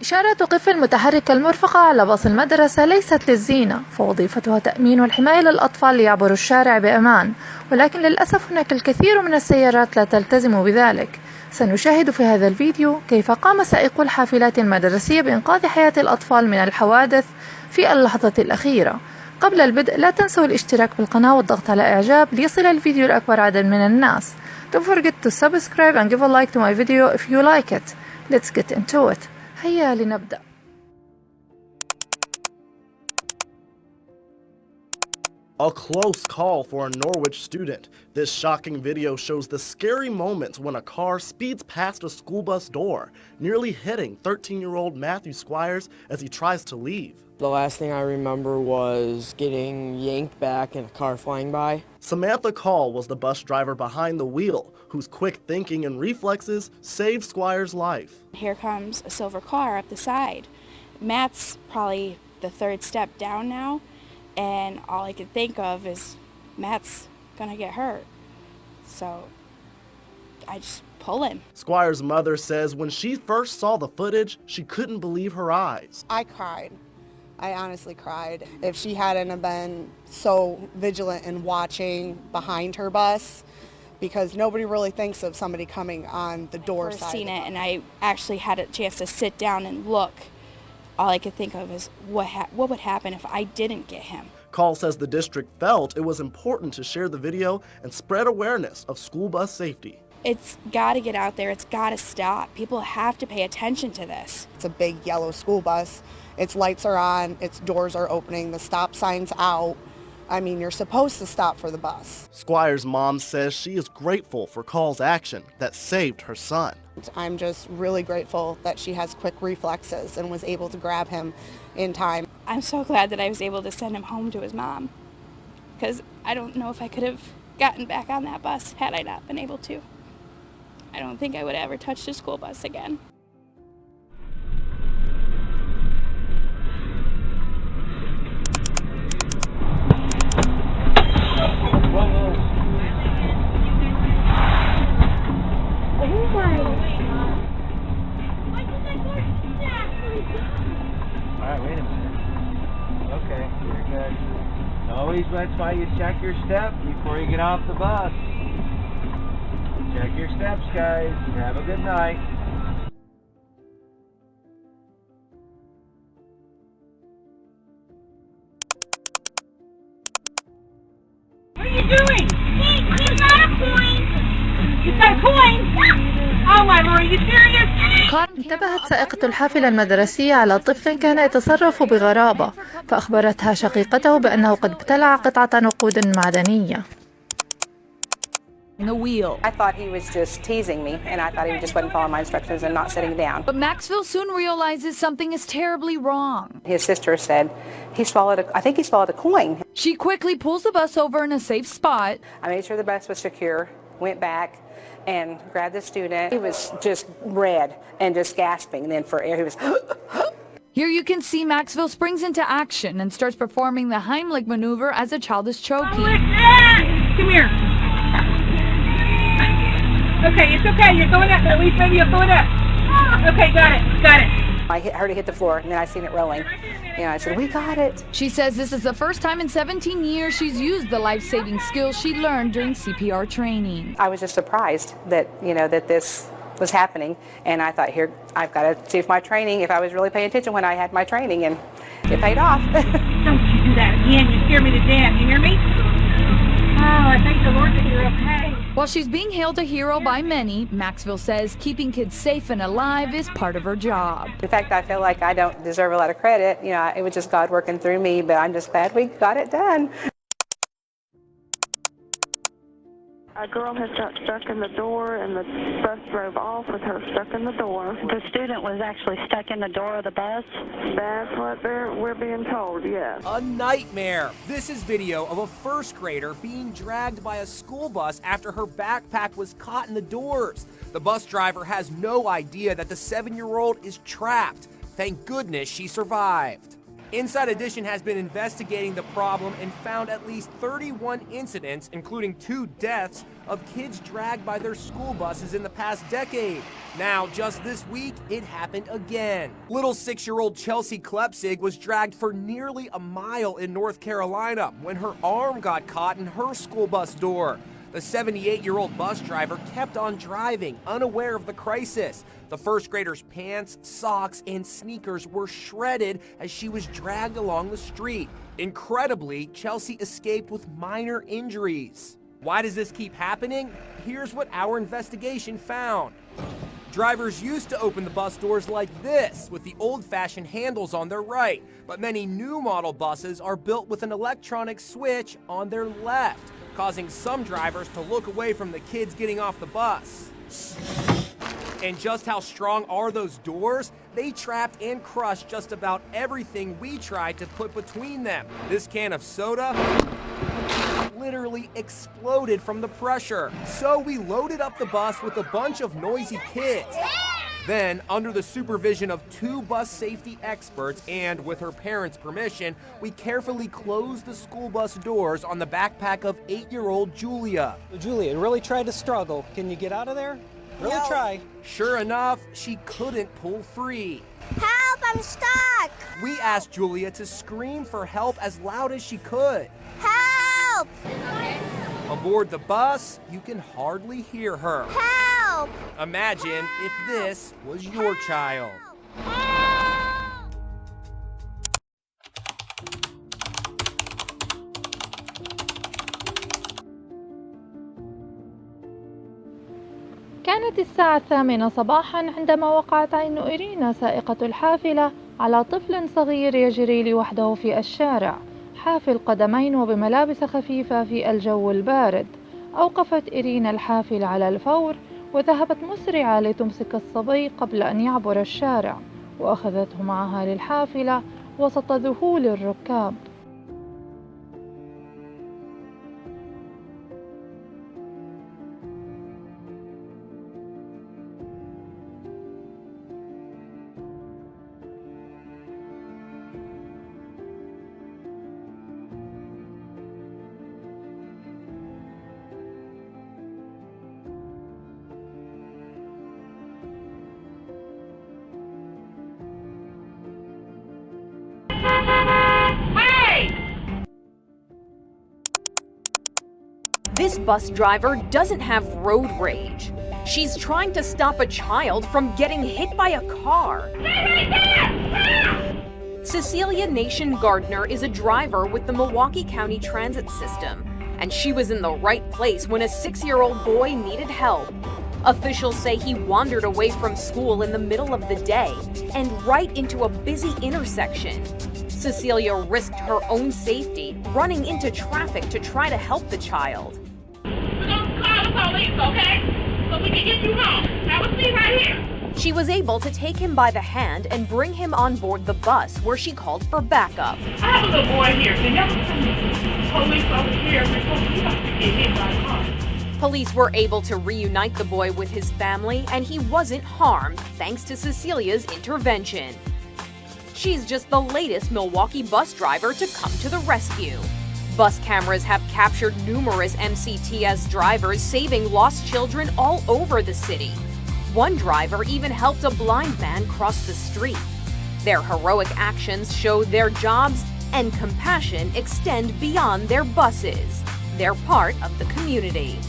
إشارة طفل متحركة المرفقة على باص المدرسة ليست للزينة، فوظيفتها تأمين والحماية للأطفال ليعبروا الشارع بأمان، ولكن للأسف هناك الكثير من السيارات لا تلتزم بذلك. سنشاهد في هذا الفيديو كيف قام سائقو الحافلات المدرسية بإنقاذ حياة الأطفال من الحوادث في اللحظة الأخيرة. قبل البدء لا تنسوا الاشتراك بالقناة والضغط على إعجاب ليصل الفيديو لأكبر عدد من الناس. Don't forget to subscribe and give a like to my video if you like it. Let's get into it. هيا لنبدأ. A close call for a Norwich student. This shocking video shows the scary moments when a car speeds past a school bus door, nearly hitting 13-year-old Matthew Squires as he tries to leave. The last thing I remember was getting yanked back and a car flying by. Samantha Call was the bus driver behind the wheel, whose quick thinking and reflexes saved Squires' life. Here comes a silver car up the side. Matt's probably the third step down now, and all I could think of is Matt's gonna get hurt. So I just pull him. Squires' mother says when she first saw the footage, she couldn't believe her eyes. I cried. I honestly cried. If she hadn't been so vigilant in watching behind her bus, because nobody really thinks of somebody coming on the door side. I've seen it, and I actually had a chance to sit down and look. All I could think of is what would happen if I didn't get him. Call says the district felt it was important to share the video and spread awareness of school bus safety. It's got to get out there. It's got to stop. People have to pay attention to this. It's a big yellow school bus. Its lights are on, its doors are opening, the stop sign's out. I mean, you're supposed to stop for the bus. Squires' mom says she is grateful for Call's action that saved her son. I'm just really grateful that she has quick reflexes and was able to grab him in time. I'm so glad that I was able to send him home to his mom, because I don't know if I could have gotten back on that bus had I not been able to. I don't think I would have ever touched a school bus again. Always that's why you check your step before you get off the bus. Check your steps, guys. Have a good night. What are you doing? You got a coin. You got a coin? Oh my Lord, are you serious? انتبهت سائقة الحافلة المدرسية على طفل كان يتصرف بغرابة، فأخبرتها شقيقته بأنه قد ابتلع قطعة نقود معدنية. The wheel. I thought he was just teasing me, and I thought he just wasn't following my instructions and not sitting down. But Maxwell soon realizes something is terribly wrong. His sister said I think he swallowed a coin. She quickly pulls the bus over in a safe spot. I made sure the bus was secure, went back and grabbed the student. He was just red and just gasping, and then for air he was Here you can see Maxwell springs into action and starts performing the Heimlich maneuver as a child is choking. Come here. Okay, it's okay. You're going up. At least maybe you'll pull it up. Okay, got it. I heard it hit the floor, and then I seen it rolling. And I said, we got it. She says this is the first time in 17 years she's used the life-saving skills she learned during CPR training. I was just surprised that, that this was happening. And I thought, here, I've got to see if my training, if I was really paying attention when I had my training, and it paid off. Don't you do that again. You scare me to death. You hear me? Oh, I thank the Lord that you're okay. While she's being hailed a hero by many, Maxwell says keeping kids safe and alive is part of her job. In fact, I feel like I don't deserve a lot of credit. It was just God working through me, but I'm just glad we got it done. A girl has got stuck in the door, and the bus drove off with her stuck in the door. The student was actually stuck in the door of the bus? That's what we're being told, yes. A nightmare. This is video of a first grader being dragged by a school bus after her backpack was caught in the doors. The bus driver has no idea that the 7-year-old is trapped. Thank goodness she survived. Inside Edition has been investigating the problem and found at least 31 incidents, including 2 deaths, of kids dragged by their school buses in the past decade. Now, just this week, it happened again. Little 6-year-old Chelsea Klepsig was dragged for nearly a mile in North Carolina when her arm got caught in her school bus door. The 78-year-old bus driver kept on driving, unaware of the crisis. The first grader's pants, socks, and sneakers were shredded as she was dragged along the street. Incredibly, Chelsea escaped with minor injuries. Why does this keep happening? Here's what our investigation found. Drivers used to open the bus doors like this, with the old-fashioned handles on their right, but many new model buses are built with an electronic switch on their left, causing some drivers to look away from the kids getting off the bus. And just how strong are those doors? They trapped and crushed just about everything we tried to put between them. This can of soda literally exploded from the pressure. So we loaded up the bus with a bunch of noisy kids. Then, under the supervision of 2 bus safety experts and with her parents' permission, we carefully closed the school bus doors on the backpack of 8-year-old Julia. Julia really tried to struggle. Can you get out of there? Really try. Sure enough, she couldn't pull free. Help, I'm stuck! We asked Julia to scream for help as loud as she could. Help! Aboard the bus, you can hardly hear her. Help! Imagine if this was your child. كانت الساعة 8 صباحا عندما وقعت عين إيرينا سائقة الحافلة على طفل صغير يجري لوحده في الشارع، حافي القدمين وبملابس خفيفة في الجو البارد. أوقفت إيرينا الحافلة على الفور وذهبت مسرعة لتمسك الصبي قبل أن يعبر الشارع، وأخذته معها للحافلة وسط ذهول الركاب. This bus driver doesn't have road rage. She's trying to stop a child from getting hit by a car. Cecilia Nation Gardner is a driver with the Milwaukee County Transit System, and she was in the right place when a 6-year-old boy needed help. Officials say he wandered away from school in the middle of the day and right into a busy intersection. Cecilia risked her own safety, running into traffic to try to help the child. We're going to call the police, okay? So we can get you home. Have a seat right here. She was able to take him by the hand and bring him on board the bus, where she called for backup. I have a little boy here. Can y'all send the police over here? We're supposed to get hit by a car. Police were able to reunite the boy with his family, and he wasn't harmed thanks to Cecilia's intervention. She's just the latest Milwaukee bus driver to come to the rescue. Bus cameras have captured numerous MCTS drivers saving lost children all over the city. One driver even helped a blind man cross the street. Their heroic actions show their jobs and compassion extend beyond their buses. They're part of the community.